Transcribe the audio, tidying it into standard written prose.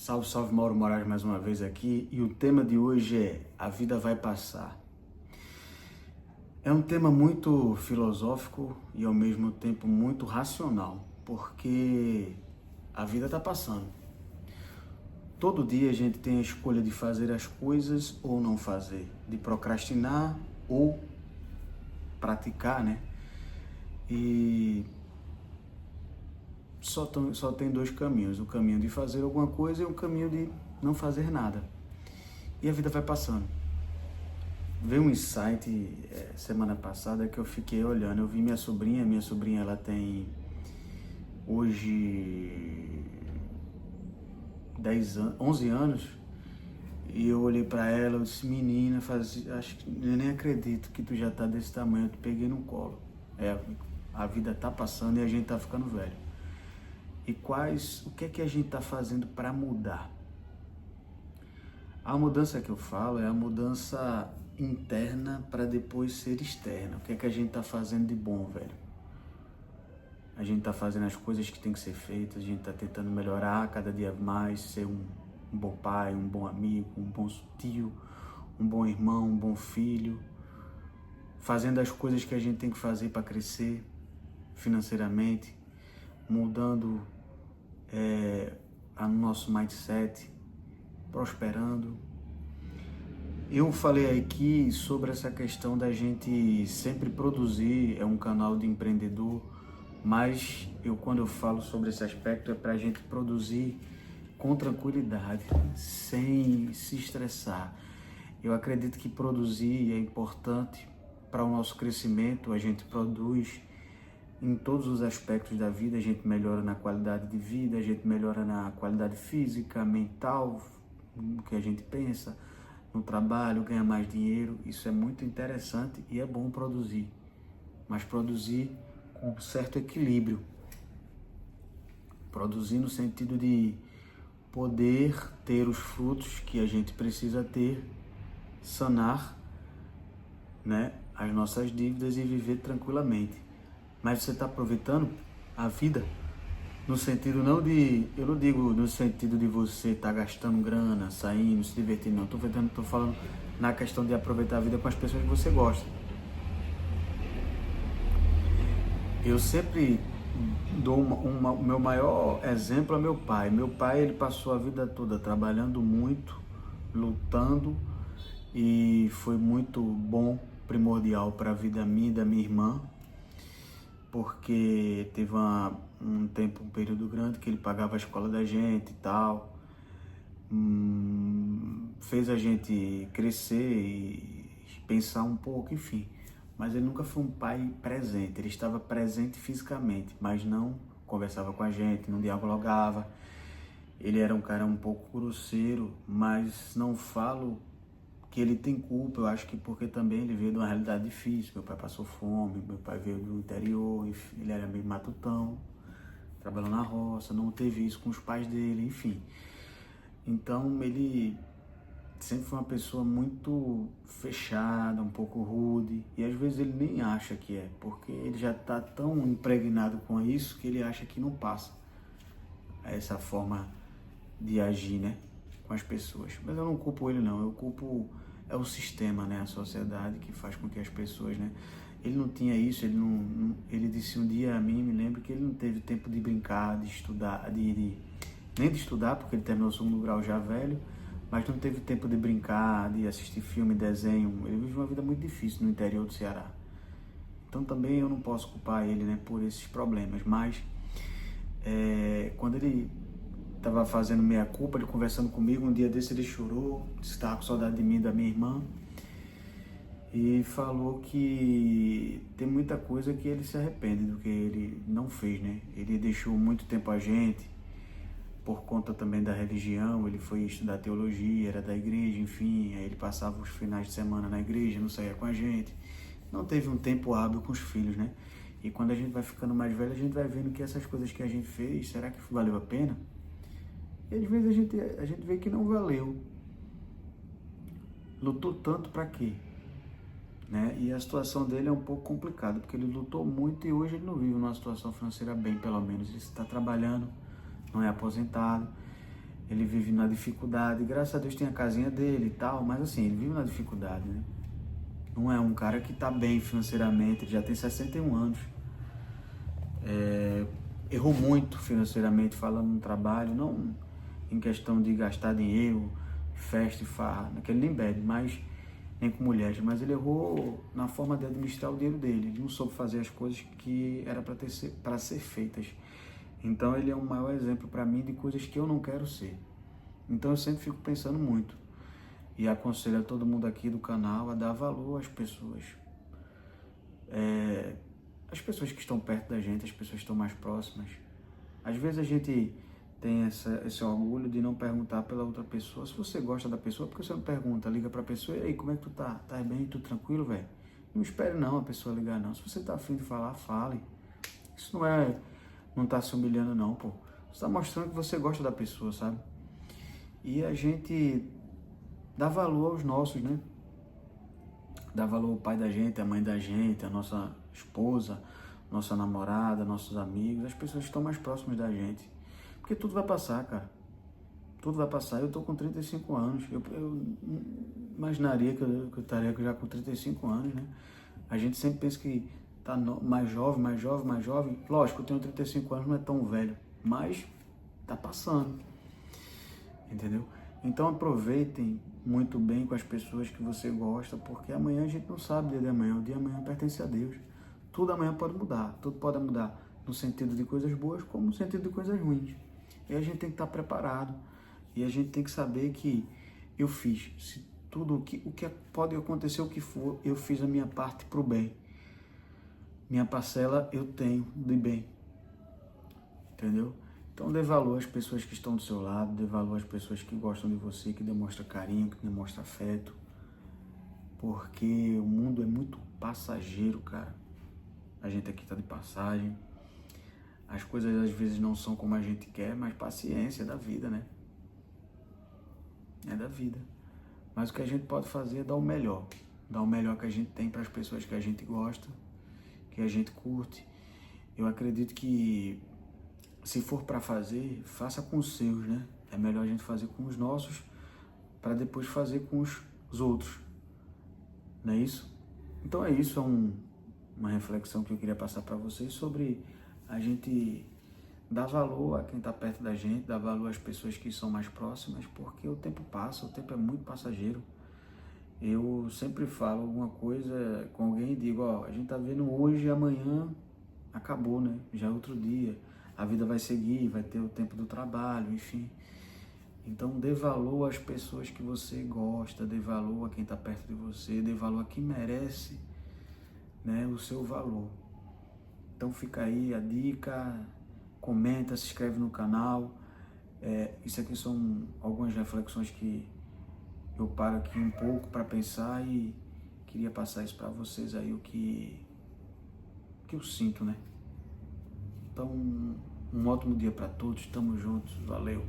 Salve, salve, Mauro Moraes mais uma vez aqui, e o tema de hoje é A Vida Vai Passar. É um tema muito filosófico e ao mesmo tempo muito racional, porque a vida está passando. Todo dia a gente tem a escolha de fazer as coisas ou não fazer, de procrastinar ou praticar, né? E só tem dois caminhos, o caminho de fazer alguma coisa e o caminho de não fazer nada. E a vida vai passando. Veio um insight semana passada que eu fiquei olhando, eu vi minha sobrinha ela tem hoje 11 anos, e eu olhei para ela, eu disse, menina, acho que eu nem acredito que tu já tá desse tamanho, eu te peguei no colo. A vida tá passando e a gente tá ficando velho. E o que é que a gente tá fazendo para mudar? A mudança que eu falo é a mudança interna para depois ser externa. O que é que a gente tá fazendo de bom, velho? A gente tá fazendo as coisas que tem que ser feitas, a gente tá tentando melhorar cada dia mais, ser um bom pai, um bom amigo, um bom tio, um bom irmão, um bom filho, fazendo as coisas que a gente tem que fazer para crescer financeiramente, mudando o nosso mindset, prosperando. Eu falei aqui sobre essa questão da gente sempre produzir, é um canal de empreendedor, mas quando eu falo sobre esse aspecto é para a gente produzir com tranquilidade, sem se estressar. Eu acredito que produzir é importante para o nosso crescimento, a gente produz em todos os aspectos da vida, a gente melhora na qualidade de vida, a gente melhora na qualidade física, mental, no que a gente pensa, no trabalho, ganha mais dinheiro. Isso é muito interessante e é bom produzir, mas produzir com um certo equilíbrio. Produzir no sentido de poder ter os frutos que a gente precisa ter, sanar, né, as nossas dívidas e viver tranquilamente. Mas você está aproveitando a vida no sentido eu não digo no sentido de você estar gastando grana, saindo, se divertindo, não. Estou falando na questão de aproveitar a vida com as pessoas que você gosta. Eu sempre dou o meu maior exemplo é meu pai. Meu pai, ele passou a vida toda trabalhando muito, lutando, e foi muito bom, primordial para a vida minha e da minha irmã, porque teve um período grande que ele pagava a escola da gente e tal, fez a gente crescer e pensar um pouco, enfim. Mas ele nunca foi um pai presente, ele estava presente fisicamente, mas não conversava com a gente, não dialogava. Ele era um cara um pouco grosseiro, mas não falo que ele tem culpa, eu acho que porque também ele veio de uma realidade difícil. Meu pai passou fome, meu pai veio do interior, ele era meio matutão, trabalhou na roça, não teve isso com os pais dele, enfim. Então ele sempre foi uma pessoa muito fechada, um pouco rude, e às vezes ele nem acha que é, porque ele já está tão impregnado com isso que ele acha que não passa essa forma de agir, né, com as pessoas. Mas eu não culpo ele não, eu culpo o sistema, né, a sociedade que faz com que as pessoas, né, ele não tinha isso, ele disse um dia a mim, me lembro que ele não teve tempo de brincar, de estudar, nem de estudar, porque ele terminou o segundo grau já velho, mas não teve tempo de brincar, de assistir filme, desenho. Ele vive uma vida muito difícil no interior do Ceará. Então também eu não posso culpar ele, né, por esses problemas, mas quando ele estava fazendo meia culpa, ele conversando comigo, um dia desse ele chorou, disse que estava com saudade de mim e da minha irmã, e falou que tem muita coisa que ele se arrepende do que ele não fez, né? Ele deixou muito tempo a gente, por conta também da religião, ele foi estudar teologia, era da igreja, enfim, aí ele passava os finais de semana na igreja, não saía com a gente, não teve um tempo hábil com os filhos, né? E quando a gente vai ficando mais velho, a gente vai vendo que essas coisas que a gente fez, será que valeu a pena? E às vezes a gente vê que não valeu. Lutou tanto para quê? Né? E a situação dele é um pouco complicada, porque ele lutou muito e hoje ele não vive numa situação financeira bem, pelo menos. Ele está trabalhando, não é aposentado. ele vive na dificuldade, graças a Deus tem a casinha dele e tal, mas assim, ele vive na dificuldade, né? Não é um cara que tá bem financeiramente, ele já tem 61 anos. Errou muito financeiramente, falando no trabalho, não em questão de gastar dinheiro, festa e farra, naquele nem bebe, mas nem com mulheres, mas ele errou na forma de administrar o dinheiro dele, ele não soube fazer as coisas que era para ser feitas. Então ele é um maior exemplo para mim de coisas que eu não quero ser. Então eu sempre fico pensando muito e aconselho a todo mundo aqui do canal a dar valor às pessoas. As pessoas que estão perto da gente, as pessoas que estão mais próximas. Às vezes a gente tem esse orgulho de não perguntar pela outra pessoa. Se você gosta da pessoa, por que você não pergunta? Liga pra pessoa, e aí, como é que tu tá? Tá bem? Tudo tranquilo, velho? Não espere não a pessoa ligar não. Se você tá afim de falar, fale. Isso não tá se humilhando não, pô. Você tá mostrando que você gosta da pessoa, sabe? E a gente dá valor aos nossos, né? Dá valor ao pai da gente, à mãe da gente, à nossa esposa, nossa namorada, nossos amigos, as pessoas que estão mais próximas da gente. Porque tudo vai passar, cara. Tudo vai passar. Eu tô com 35 anos. Eu imaginaria que eu estaria já com 35 anos, né? A gente sempre pensa que tá mais jovem, mais jovem, mais jovem. Lógico, eu tenho 35 anos, não é tão velho. Mas tá passando. Entendeu? Então aproveitem muito bem com as pessoas que você gosta, porque amanhã a gente não sabe o dia de amanhã. O dia de amanhã pertence a Deus. Tudo amanhã pode mudar. Tudo pode mudar no sentido de coisas boas, como no sentido de coisas ruins. E a gente tem que estar preparado. E a gente tem que saber que eu fiz. Se tudo o que pode acontecer, o que for, eu fiz a minha parte para o bem. Minha parcela eu tenho de bem. Entendeu? Então dê valor às pessoas que estão do seu lado, dê valor às pessoas que gostam de você, que demonstram carinho, que demonstram afeto. Porque o mundo é muito passageiro, cara. A gente aqui tá de passagem. As coisas às vezes não são como a gente quer, mas paciência é da vida, né? É da vida. Mas o que a gente pode fazer é dar o melhor. Dar o melhor que a gente tem para as pessoas que a gente gosta, que a gente curte. Eu acredito que se for para fazer, faça com os seus, né? É melhor a gente fazer com os nossos para depois fazer com os outros. Não é isso? Então é isso, uma reflexão que eu queria passar para vocês sobre a gente dar valor a quem está perto da gente, dar valor às pessoas que são mais próximas, porque o tempo passa, o tempo é muito passageiro. Eu sempre falo alguma coisa com alguém e digo, ó, a gente tá vendo hoje e amanhã acabou, né? Já é outro dia, a vida vai seguir, vai ter o tempo do trabalho, enfim. Então dê valor às pessoas que você gosta, dê valor a quem está perto de você, dê valor a quem merece, né, o seu valor. Então fica aí a dica, comenta, se inscreve no canal. Isso aqui são algumas reflexões que eu paro aqui um pouco para pensar e queria passar isso para vocês aí, o que eu sinto, né? Então, um ótimo dia para todos, tamo juntos, valeu!